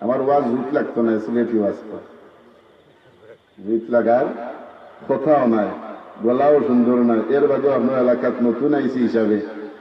আমার ওয়াজ রুট লাগতো না, সিলেটি ওয়াজ রুট লাগার কথাও নাই, গলাও সুন্দর নয়। এর বাদেও আপনার এলাকাত নতুন আইসি হিসাবে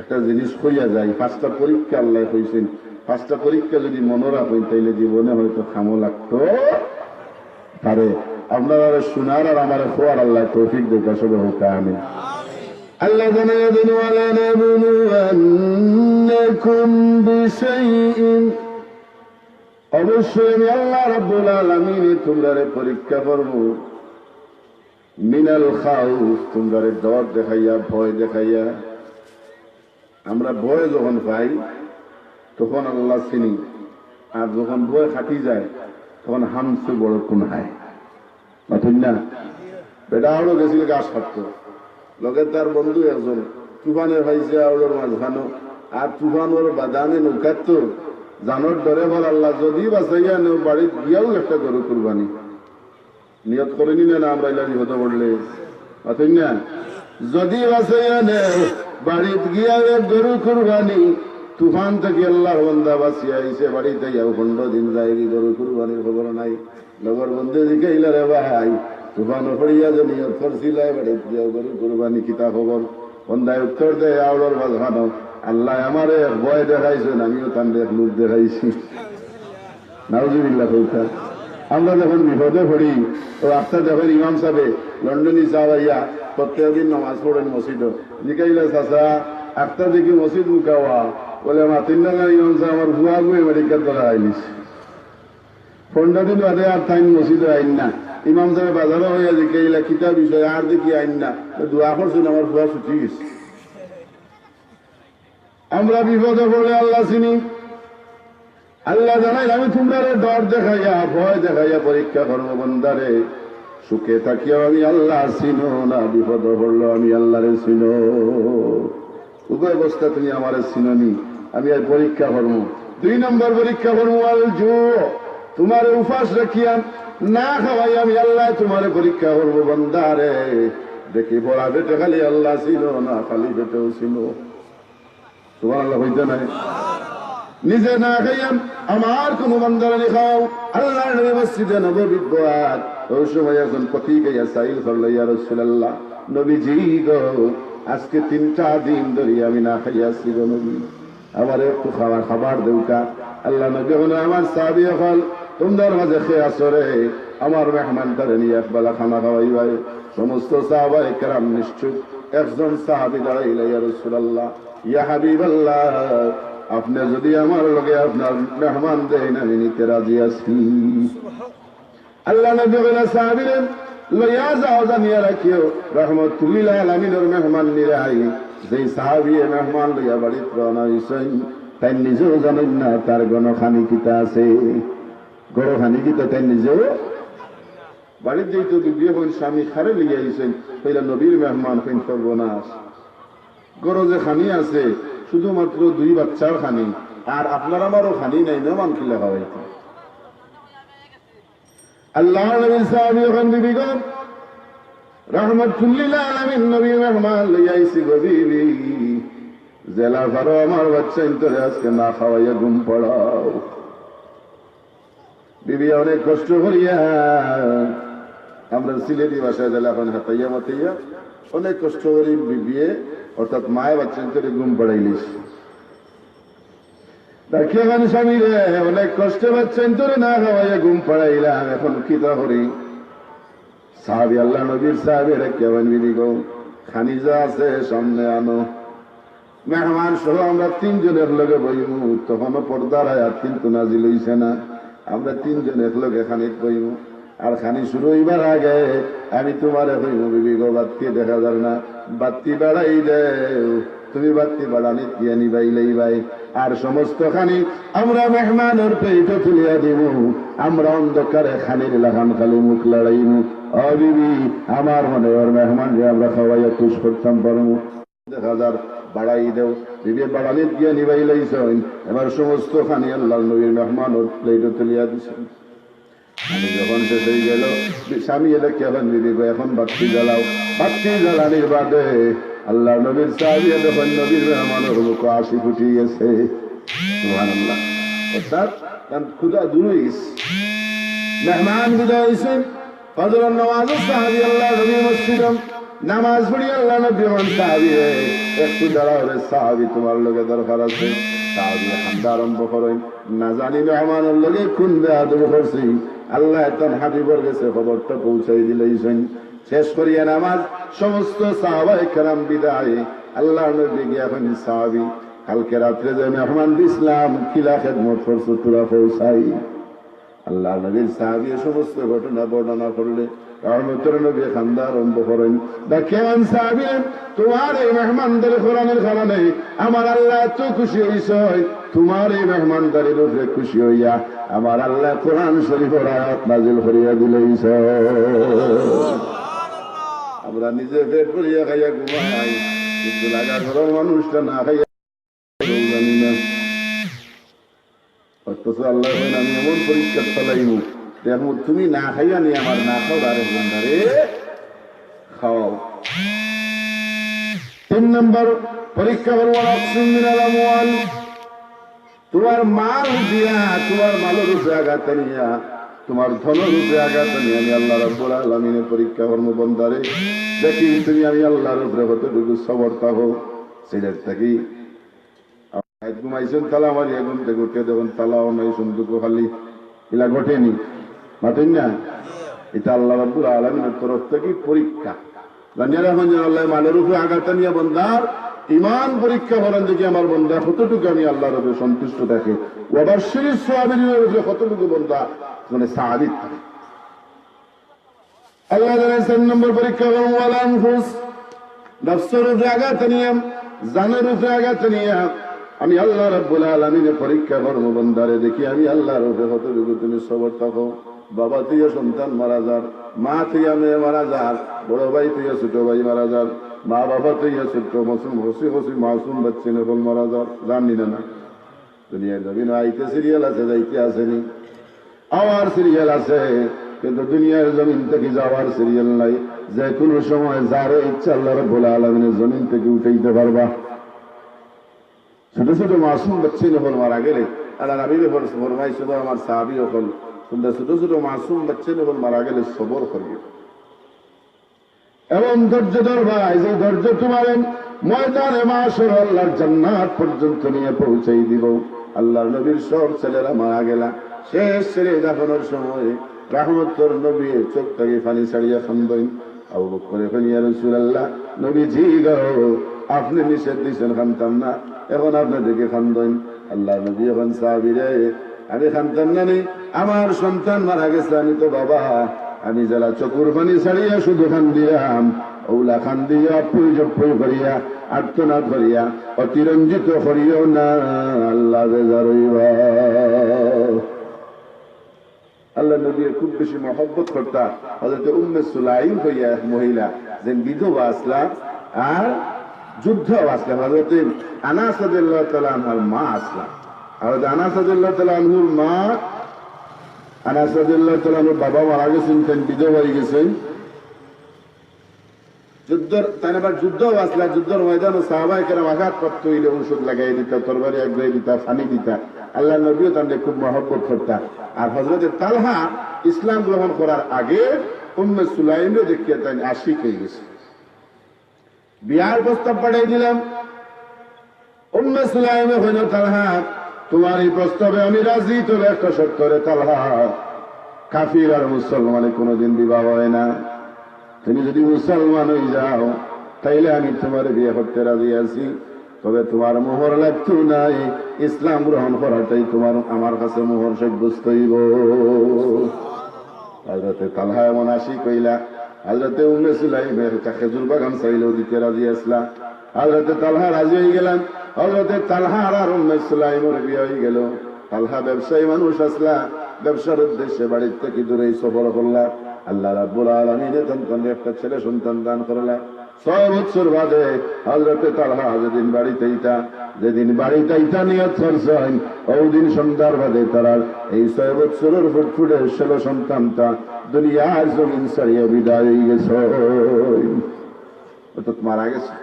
একটা জিনিস হইয়া যায়। 5টা পরীক্ষা আল্লাহ হয়েছেন, 5টা পরীক্ষা যদি মনে রাখেন তাইলে জীবনে হয়তো খামো লাগতো পারে। আপনারা শোনার আর আমার খোয়ার আল্লাহ তৌফিক দেখা সবে হোক আমিন। আল্লাহ জানায় দিন ওয়ালা নাবলুওয়ান্নাকুম বিশাইইন, অবশ্যই আমি আল্লাহ রাব্বুল আলামিন তোমরারে পরীক্ষা করব। মিনাল খাউফ, তোমরারে ডর দেখাইয়া, ভয় দেখাইয়া। আমরা ভয় যখন পাই তখন আল্লাহ চিনি, আর যখন ভয় খাটি যায় তখন হামসু বড় কোন হয় না। বেটা আউড়ো গেছিল গাছ কাটতো, লগে তার বন্ধু একজন তুফানে ভাইছে আউড়োর মাঝখানো, আর তুফানোর বাদানে নৌকাতো জানোর ডরে বল আল্লাহ যদি বাঁচাইয়া নেও বাড়ির গিয়াও একটা গরু কুরবানি নিয়ত করেনি না। আমরা ইলাজি হতে পড়লে না, যদি বাঁচাইয়া নেও বাড়িতে গিয়া গরু কুরবানি। তুফান থেকে আল্লাহর বান্দা বাঁচিয়া আইছে, বাড়িতে যাও 15 দিন যায়, গরু কুরবানির খবর নাই। লগর বন্ধু দিকে ইলারে ভাই তুফান ফড়িয়া যে নিয়ত করছিল বাড়িতে গিয়া গরু কুরবানি, কিতা খবর? বন্দায় উত্তর দেয় আউড়োর বাঁধানো, আল্লাহ আমারে ভয় দেখাইছেন, আমিও তাদের লোক দেখাইছি। নাউজুবিল্লাহ কইতা। আমরা যখন বিপদে পড়ি তো রাস্তা যখন ইমাম সাহেব লন্ডনী সাহাইয়া প্রত্যেকদিন নামাজ পড়েন মসজিদ, জিকাইলা চাচা একটা দেখি মসজিদ মুখাওয়া বলে আমার 3 টাকা ইমাম সাহেব আমার ভুয়া গুয়ে মেডিকেল করা আইলিস। 15 দিন বাদে আর তাই মসজিদে আইন না। ইমাম সাহেব বাজারও হইয়া জিকাইলা কিতা বিষয়, আর দেখি আইন না, দোয়া করছেন আমার ভুয়া ছুটি গেছে। আমরা বিপদে পড়লে আল্লাহ চিনি। আল্লাহ জানাই আমি তোমরা ডর দেখাইয়া, ভয় দেখাইয়া পরীক্ষা করবো বন্দারে। সুখে থাকিও আমি আল্লাহ চিনো না, বিপদে পড়লো আমি আল্লাহরে চিনো। উভয় অবস্থা তুমি আমারে চিননি, আমি আর পরীক্ষা করবো। 2 নম্বর পরীক্ষা করবো আল জু, তোমার উপাস রাখিয়া না খাওয়াই আমি আল্লাহ তোমারে পরীক্ষা করবো বন্দারে। দেখি বড়া বেটে খালি আল্লাহ চিনো না, খালি বেটেও চিনো। তোমার আল্লাহ হইতে নাই, নিজে না খাইয়াম আমার কোন বান্দারানি খাও। আল্লাহ নবী মসজিদে নববীর দোয়াত ওই সময় এখন পথি গাইয়া সাইল করল, ইয়া রাসূলুল্লাহ নবীজি গো আজকে 3টা দিন ধরে আমি না খাইয়াছি গো নবী, আমার একটু খাবার দেউকা। আল্লাহ নবী বলে আমার সাহাবী হল তোমাদের মাঝে খেয়ে আসরে আমার মেহমান তারে নিয়ে একবেলা খানা খাওয়াইবাই। সমস্ত সাহাবায়ে কেরাম নিশ্চুপ। একজন সাহাবী দাঁড়াইলা, ইয়া রাসূলুল্লাহ ইয়া হাবিবাল্লাহ আপনি যদি আমার লগে আপনার মেহমান দেন আমি নিতে রাজি আছি। আল্লাহ নবী বলে সাহাবীরে লইয়া যাও, জানিয়া রাখিও রাহমাতুল লিল আলামিনের মেহমান নিরাই। যেই সাহাবী মেহমান লইয়া বাড়িতে রওনা হইছেন তাই নিজেও জানেন না তার গণখানি কিতা আছে। গণখানি কিতা তাই নিজেও বাড়িতে যেহেতু বিয়ে হইন স্বামী খারে লইয়া আইছেন, কইলা নবীর মেহমান হইন সর্বনাশ। গরো যে খানি আছে শুধুমাত্র 2 বাচ্চার খানি, আর আপনার আমারও খানি নাই, মেহমান কিলা খাওয়াইতে। আল্লাহ নবীর সাহাবী এখন বিবিগণ রাহমাতুল লিল আলামিন নবীর মেহমান লইয়া আইছি গো বিবি, জেলা ভারো আমার বাচ্চা ইন্তরে আজকে না খাওয়াইয়া ঘুম পড়াও। বিবি অনেক কষ্ট করিয়া, আমরা সিলেটি ভাষায় জেলা এখন হাতাইয়া মাতাইয়া অনেক কষ্ট করি বিবিয়ে অর্থাৎ মায়ের বাচ্চা ইন্তরে ঘুম পড়াইলিস। দেখেন স্বামী রে অনেক কষ্টে বাচ্চা ইন্তরে না খাওয়াইয়া ঘুম পড়াইলাম, এখন কি তা করি? সাহাবী আল্লাহ নবীর সাহাবী রে কেমন বিবি গো খানি যা আছে সামনে আনো। মেহমান সহ আমরা 3 জনের লগে বইমু, তখনও পর্দার আয়াত কিন্তু নাজিল হইছে না। আমরা 3 জন একলগে খানিত বইমু, আর খানি শুরু হইবার আগে আমি তোমারে কইমু বিবি গো বাতি দেখা যার না, বাতি বাড়াই দেও। তুমি বাতি বাড়ানি দিয়ে নিবাইলেই ভাই, আর সমস্ত খানি আমরা মেহমানের পেটে তুলিয়া দিব। আমরা অন্ধকারে খানির লাগান খালি মুখ লড়াইমু। ও বিবি আমার মনে ওর মেহমান যে আমরা খাওয়াইয়া খুশ করতাম পারবো, দেখা যার বাড়াই দেও। বিবি বাড়ানি দিয়ে নিবাইলেইছেন, এবার সমস্ত খানি আল্লাহ নবীর মেহমান ওর প্লেটে তুলিয়া দিছেন। যখন শেষ হয়ে গেল স্বামী এলে কেমন বিবি গো এখন বাতি জ্বালাও। বাতি জ্বালানির বাদে আল্লাহ নবীর সাহাবী যখন নবীর মেহমানের মুখ হাসি ফুটি গেছে, সুবহানাল্লাহ। অর্থাৎ ক্ষুধা দূর হয়ে গেছে। মেহমান বিদায় হয়েছেন, ফজরের নামাজ সাহাবী আল্লাহ নবী মসজিদে নামাজ পড়ি আল্লাহ নবী সাহাবী একটু দাঁড়াও রে সাহাবী, তোমার লগে দরকার আছে। সাহাবী হামদা আরম্ভ করেন, না জানি মেহমানের লগে কোন বেয়াদবি করছি, আল্লাহ এতন হাবিবর গেছে খবরটা পৌঁছাই দিলেইছেন। শেষ করিয়া নামাজ সমস্ত সাহাবায়ে কেরাম বিদায়, আল্লাহ নবী গিয়া এখন সাহাবী কালকে রাত্রে যে মেহমান দিছিলাম কিলা খেদমত করছো তোরা পৌঁছাই। আল্লাহ নবীর সাহাবী সমস্ত ঘটনা বর্ণনা করলে রহমতের নবী খান্দা আরম্ভ করেন, দেখেন সাহাবী তোমার এই মেহমানদারি কোরআনের কারণে আমার আল্লাহ এত খুশি হইছে, তোমার এই মেহমানদারির উপরে খুশি হইয়া আমার আল্লাহ কোরআন শরীফের আয়াত নাযিল করিয়া দিলেইছে। আমরা নিজে পেট ভরিয়া খাইয়া ঘুমাই, কিন্তু লাগা ঘরের মানুষটা না খাইয়া জানি না। অথচ আল্লাহ আমি এমন পরীক্ষা চালাইব, দেখো তুমি না খাইয়া নি আমার না খাও আরে বন্ধারে খাও। 3 নম্বর পরীক্ষা করবো তোমার মাল দিয়া, তোমার মালের উপরে আঘাত নিয়া, তোমার ধনের উপরে আঘাত নিয়ে আমি আল্লাহ রাব্বুল আলামিনের পরীক্ষা করবো বন্ধারে। দেখি তুমি আমি আল্লাহর উপরে কতটুকু সবর থাকো। সিলেট থাকি ঘুমাইছেন তালা মারি এখন ঘুরতে দেখুন তালাও নাই, সুন্দর খালি এলা ঘটেনি মাতেন না। এটা আল্লাহ রাব্বুল আলামিনের তরফ থেকে পরীক্ষা। জানিয়া রাখুন যে আল্লাহ মালের উপরে আঘাত নিয়ে বন্দার ইমান পরীক্ষা করেন, দেখি আমার বন্ধা কতটুকু আমি আল্লাহর উপরে সন্তুষ্ট থাকে, ওয়াবাশশির সাবিরিনের উপরে কতটুকু বন্ধা মানে সাবিত থাকে। আল্লাহ জানেন 4 নম্বর পরীক্ষা করুন ওয়াল আনফুস, নফসের উপরে আঘাত নিয়ে, জানের উপরে আঘাত নিয়ে আমি আল্লাহ রাব্বুল আলামিনের পরীক্ষা করবো বন্দারে, দেখি আমি আল্লাহর উপরে কতটুকু তুমি সবর থাকো। বাবা তুইও সন্তান মারা যার, মা তুইয়া মেয়ে মারা যার, বড় ভাই তুইয়া ছোট ভাই মারা যার, মা বাবা তুইয়া ছোট মাসুম হসি হসি মাসুম বাচ্চা নকল মারা যার, জানি না না দুনিয়ায় যাবি না। আইতে সিরিয়াল আছে, যাইতে আসেনি, আওয়ার সিরিয়াল আছে, কিন্তু দুনিয়ার জমিন থেকে যাওয়ার সিরিয়াল নাই। যে কোনো সময় যারে ইচ্ছা আল্লাহ রাব্বুল আলামিনের জমিন থেকে উঠাইতে পারবা। ছোট ছোট মাসুম বাচ্চা নকল মারা গেলে আল্লাহ নবী ফরমাইছিল আমার সাহাবী হল তোমরা ছোট ছোট মাসুম বাচ্চা নকল মারা গেলে সবর করিও এবং ধৈর্য ধরবা। যে ধৈর্য তোমার ময়দানে মাশর আল্লাহর জান্নাত পর্যন্ত নিয়ে পৌঁছাই দিব। আল্লাহর নবীর সব ছেলেরা মারা গেলা, শেষ ছেলে দাফনের সময় রহমতের নবী চোখ থেকে পানি ছাড়িয়া খান্দইন। আবু বকর কইলেন ইয়া রাসূলুল্লাহ, নবীজি গো আপনি নিষেধ দিয়েছেন খানতাম না, এখন আপনি দেখে খান্দইন। আল্লাহ নবী এখন সাহাবীরে আমি খানতাম না, আমার সন্তান মারা গেছে, আমি তো বাবা, আমি যারা চকুর পানি ছাড়িয়া শুধু খান দিলাম, ওলা খান দিয়া পুই করিয়া আর্তনাদ করিয়া অতিরঞ্জিত করিও না, আল্লাহ বেজারইবা। আল্লাহ নবী খুব বেশি মহব্বত করতা। হযরত উম্মে সুলাইম হইয়া এক মহিলা যে বিধবা আসলা আর যুদ্ধ আসলা, হযরত আনাস রাদিয়াল্লাহু তাআলা আনহার মা আসলা। হযরত আনাস রাদিয়াল্লাহু তাআলা আনহুর মা, আনাস রাদিয়াল্লাহু তাআলা আনহুর বাবা মারা গেছেন, বিধবা হয়ে গেছেন। যুদ্ধর তাই আবার যুদ্ধ আসলা, যুদ্ধের ময়দানে সাহাবায়ে কেরাম আঘাত প্রাপ্ত হইলে ঔষধ লাগাই দিতা, তরবারি আগাই দিতা, পানি দিতা। আল্লাহ নবীও তাদের খুব মহব্বত করতা। আর হযরত তালহা ইসলাম গ্রহণ করার আগে উম্মে সুলাইমকে দেখিয়ে তাই আশিক হয়ে গেছে। বিয়ার প্রস্তাব পাঠিয়ে দিলাম, উম্মে সুলাইমে হইল তালহা তোমার এই প্রস্তাবে আমি রাজি, তোর একটা শর্ত রে তালহা, কাফির আর মুসলমানে কোনোদিন বিবাহ হয় না, তুমি যদি মুসলমান হয়ে যাও তাইলে আমি তোমার বিয়ে করতে রাজি আছি, তবে তোমার মোহর লাগতো নাই, ইসলাম গ্রহণ করাটাই তোমার আমার কাছে মোহর সাব্যস্ত হইব। হযরতে তালহা এমন আশিক হইলা, হযরতে উম্মে সুলাইমের খেজুর বাগান চাইলেও দিতে রাজি আসলা। হযরতে তালহা রাজি হয়ে গেলেন, হযরতে তালহা আর উম্মে সুলাইমের বিয়ে হয়ে গেল। তালহা ব্যবসায়ী মানুষ আসলা, ব্যবসার উদ্দেশ্যে বাড়ির থেকে দূরে সফর করলা। আল্লাহ রাব্বুল আলামিন একটা ছেলে সন্তান দান করলা। 6 বছর বাদে হযরতে তালহা যেদিন বাড়িতে ইতা নিয়ত করছেন, ওই দিন সন্ধ্যার বাদে তারা এই 6 বছরের ফুটফুটের ছেলে সন্তানটা দুনিয়ার জমিন ছাড়িয়ে বিদায় হয়ে গেছে, অর্থাৎ মারা গেছে।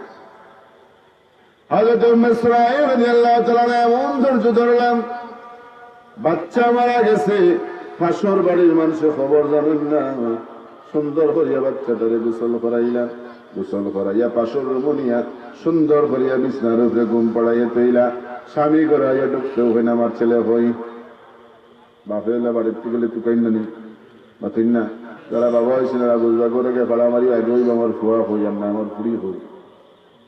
হযরত উম্মে সুলাইম রাদিয়াল্লাহু তাআলা এমন ধৈর্য ধরলেন, বাচ্চা মারা গেছে, পাশের বাড়ির মানুষের খবর জানেন না, সুন্দর করিয়া বাচ্চাটারে গোসল করাইলা, গোসল করাইয়া পাশের রমণিয়া সুন্দর করিয়া বিছনার উপরে ঘুম পড়াইয়া তৈলা, স্বামী করাইয়া ঢুকতে হয় না, আমার ছেলে হই বাপে এলা বাড়িতে গেলে তুকাইন না নি বাতিন না, যারা বাবা হয়েছে না বুঝবা করে গে পাড়া মারি আগে হইব আমার ফুয়া হই আর না আমার পুরি হই,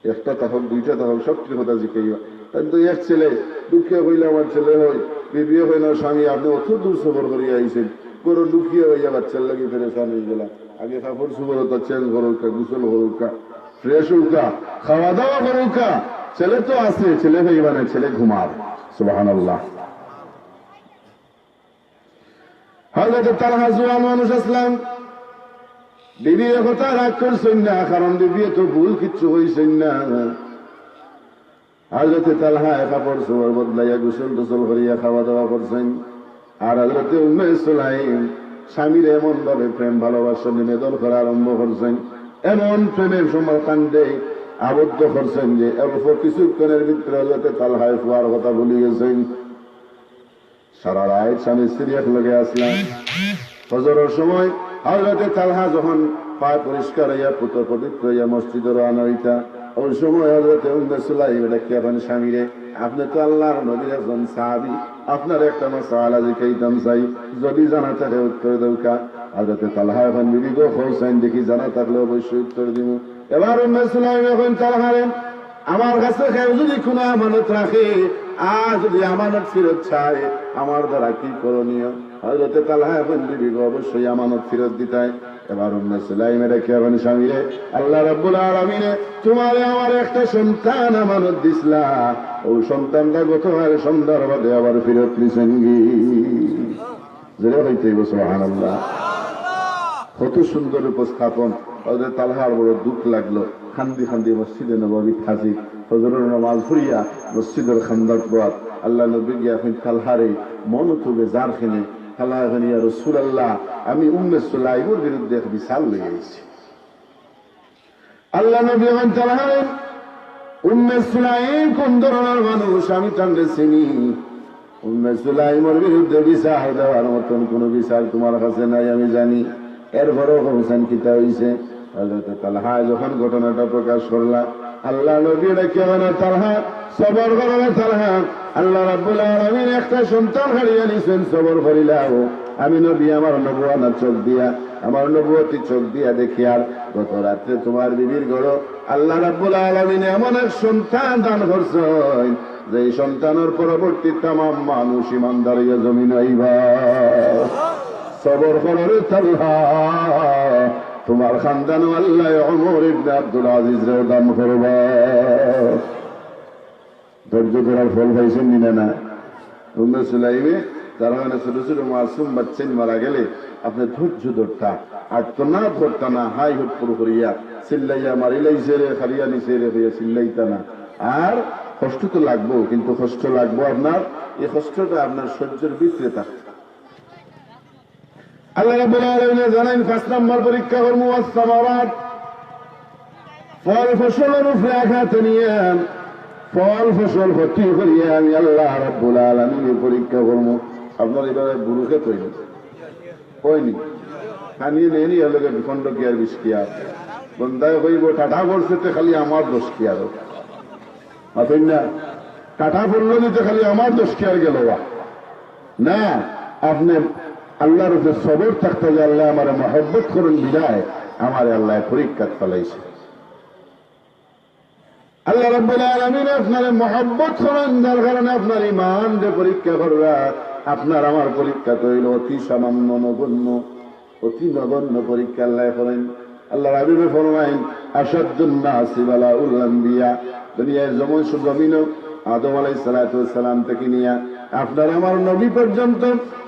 একটা তখন দুইটা তখন সবটির কথা জিকাইবা। কিন্তু এক ছেলে দুঃখে হইলে আমার ছেলে হই, বিবিও হইল স্বামী আপনি অত দূর সফর করিয়া আইছেন, গরু লুকিয়ে হইয়া বাচ্চার লাগে ফেরে স্বামী গেলাম, আগে কাপড় সুবরতা চেঞ্জ করুকা, গুসল করুকা, ফ্রেশ হউকা, খাওয়া দাওয়া করুকা, ছেলে তো আছে, ছেলে হইবা না, ছেলে ঘুমার। সুবহানাল্লাহ। হযরত তালহা জওয়ান মানুষ আসলাম, বিবি কথা রাগ করছেন না, কারণ বিবি তো ভুল কিচ্ছু হইছেন না। হযরত তালহা কাপড় চোপড় বদলাইয়া গোসল টোসল করিয়া খাওয়া দাওয়া করছেন। আর হযরত উম্মে সুলাইম স্বামীর এমন ভাবে প্রেম ভালোবাসা নিবেদন করা আরম্ভ করছেন, এমন প্রেমের সময় কাণ্ডে আবদ্ধ করছেন যে অল্প কিছুক্ষণের ভিতরে হযরত তালহায় ফুয়ার কথা ভুলে গেছেন। সারা রাত স্বামী স্ত্রী এক লগে আসলাম। ফজরের সময় হযরত তালহা যখন পা পরিষ্কার হইয়া পুত্র পবিত্র হইয়া মসজিদে রওনা হইতা, ওই সময় হযরত উম্মে সুলাইম ডাকিয়া বলেন, স্বামীরে আপনি তো আল্লাহর নবীর একজন সাহাবী, আপনার একটা মাসআলা জিজ্ঞাইতাম চাই, যদি জানা থাকে উত্তর দেউকা। হযরত তালহা এখন বিবি গো হোসেন দেখি জানা থাকলে অবশ্যই উত্তর দিব। এবার উম্মে সুলাইম এখন তালহারে, আমার কাছে কেউ যদি কোনো আমানত রাখে আর যদি আমানত ফেরত চায় আমার দ্বারা কি করণীয়? হযরত তালহা এখন বিবি গো অবশ্যই আমানত ফেরত দিতায়। এবার উম্মে সুলাইম রেখে বলেন, স্বামীরে আল্লাহ রাব্বুল আলামিনে তোমারে আমার একটা সন্তান আমানত দিছলা, ওই সন্তানটা গতকাল সন্ধ্যার বাদে আবার ফেরত নিছেন গি। জোরে হইতে সুবহানাল্লাহ। কত সুন্দর উপস্থাপন। হযরত তালহার বড় দুঃখ লাগলো, খান্দি খান্দি মসজিদে নববী হাজির, ফজরের নামাজ পড়িয়া মসজিদের খান্দাত বাদ আল্লাহ নবী গিয়া তালহারে মন তুবে জার খেনে খালা এখন ইয়া রাসূলুল্লাহ আমি উম্মে সুলাইমের বিরুদ্ধে এক বিচার লইয়া আইছি। আল্লাহ নবী এখন তালহারে, উম্মে সুলাইম কোন ধরনের মানুষ আমি তাকে চিনি, উম্মে সুলাইমের বিরুদ্ধে বিচার দেওয়ার মতন কোন বিচার তোমার কাছে নাই আমি জানি। এরপরও হোসেন কিতা হইছে। হযরত তালহা যখন ঘটনাটা প্রকাশ করলা, আল্লাহ নবী রেখে তালহা সবর করো তালহা, আল্লাহ রাব্বুল আলামিন একটা সন্তান হারিয়ে নিছেন, সবর করিলাও। আমি নবী আমার নবুয়ানা চোখ দিয়া, আমার নবুয়তি চোখ দিয়া দেখি আর গত রাত্রে তোমার বিবির ঘর আল্লাহ রাব্বুল আলামিন এমন এক সন্তান দান করছেন যে সন্তানের পরবর্তী তামাম মানুষ ইমানদার হইয়া জমিন আইবা। সবর করো রে তালহা, তোমার খানদান আল্লাহ ওমর ইবনে আব্দুল আজিজ রে দান করবা। ধৈর্য ধরার ফল পাইছেন নিনা না? উম্মে সুলাইমে যারা মানে ছোট ছোট মাসুম বাচ্চা মারা গেলে আপনি ধৈর্য ধরতা, আর তো না ধরতা না, হাই হুট পুরো করিয়া চিল্লাইয়া মারিলাইছে রে খারিয়া নিছে রে হইয়া চিল্লাইতা না। আর কষ্ট তো লাগবো, কিন্তু কষ্ট লাগবো আপনার, এই কষ্টটা আপনার সহ্যের ভিতরে থাকবে। আল্লাহ রাব্বুল আলামিন জানেন ৫ নম্বর পরীক্ষা করবো ওয়াস-সামারাত, ফল ফসলের উপরে আঘাত নিয়ে ফল ফসল ক্ষতি করিয়া আমি আল্লাহ রাব্বুল আলামিন পরীক্ষা করবো। আপনার এবারে বুড়ুকে তৈরি হয়নি খানিয়ে নেই হলে বিখণ্ড কি আর বিষ কি আর বন্ধায় হইব টাটা পড়ছে তো খালি আমার দোষ কি আরো মাতেন না, টাটা পড়লো দিতে খালি আমার দোষ কি আর গেল না। আপনি আল্লাহর উপরে সবর থাকতে যে আল্লাহ আমার মহব্বত করেন বিদায় আমার আল্লাহ পরীক্ষা ফলাইছে। আল্লাহ রাব্বুল আলামিন আপনার মহব্বত করেন, যার কারণে আপনার ঈমান যে পরীক্ষা করবা। আপনার আমার পরীক্ষা তো হইল অতি সামান্য নগণ্য, অতি নগণ্য পরীক্ষা আল্লাহ করেন। আল্লাহ হাবিবে ফরমাইন আশাদ্দুন নাসি বালাউল আম্বিয়া, দুনিয়ার জমিন আদম আলাইহিস সালাতু ওয়াস সালাম থেকে নিয়া আপনার আমার নবী পর্যন্ত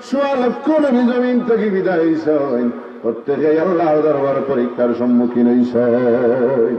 ১৬ লক্ষ নবী জমিন থেকে বিদায় হইছেন, প্রত্যেকেই আল্লাহর দরবারে পরীক্ষার সম্মুখীন হইছেন।